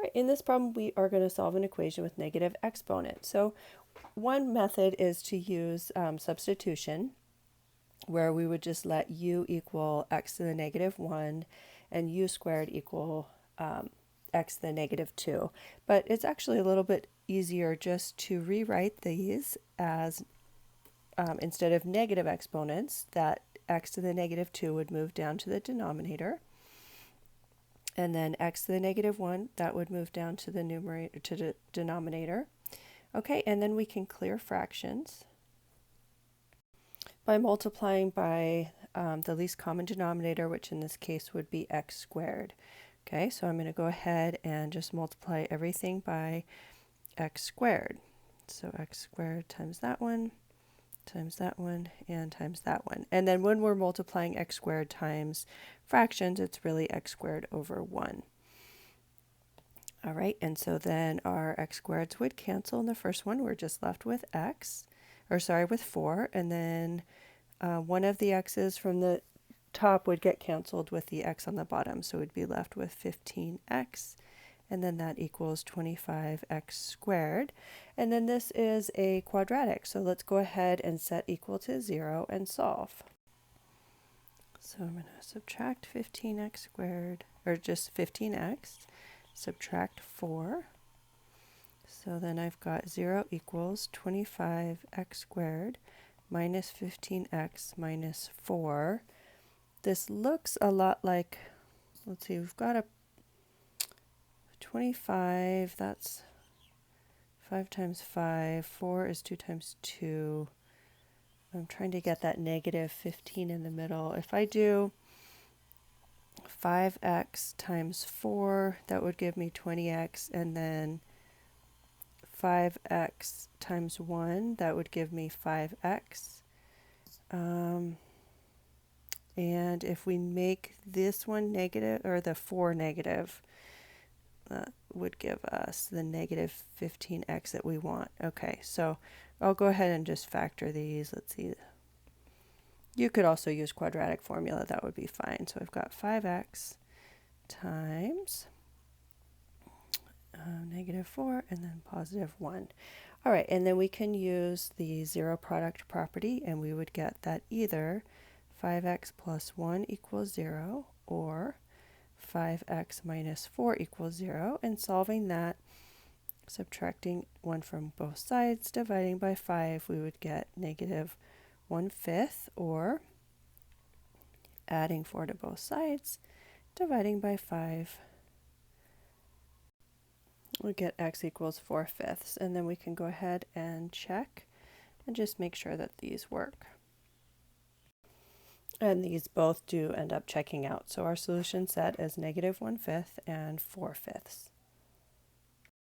All right, in this problem, we are going to solve an equation with negative exponents. So one method is to use substitution, where we would just let u equal x to the negative 1 and u squared equal x to the negative 2. But it's actually a little bit easier just to rewrite these as, instead of negative exponents, that x to the negative 2 would move down to the denominator. And then x to the negative 1, that would move down to the numerator, to the denominator. Okay, and then we can clear fractions by multiplying by the least common denominator, which in this case would be x squared. Okay, so I'm going to go ahead and just multiply everything by x squared. So x squared times that one, and times that one. And then when we're multiplying x squared times fractions, it's really x squared over 1. All right, and so then our x squareds would cancel in the first one. We're just left with with 4, and then one of the x's from the top would get canceled with the x on the bottom, so we'd be left with 15x, and then that equals 25x squared. And then this is a quadratic, so let's go ahead and set equal to 0 and solve. So I'm going to subtract 15x squared, or just 15x, subtract 4. So then I've got 0 equals 25x squared minus 15x minus 4. This looks a lot like, let's see, we've got a 25, that's 5 times 5, 4 is 2 times 2. I'm trying to get that negative 15 in the middle. If I do 5x times 4, that would give me 20x, and then 5x times 1, that would give me 5x. And if we make this one negative, or the 4 negative, that would give us the negative 15x that we want. Okay, so I'll go ahead and just factor these. Let's see. You could also use quadratic formula. That would be fine. So I've got 5x times negative 4 and then positive 1. All right, and then we can use the zero product property, and we would get that either 5x plus 1 equals 0 or 5x minus 4 equals 0. And solving that, subtracting 1 from both sides, dividing by 5, we would get negative 1/5, or adding 4 to both sides, dividing by 5, we get x equals 4/5. And then we can go ahead and check and just make sure that these work. And these both do end up checking out. So our solution set is negative 1/5 and 4/5.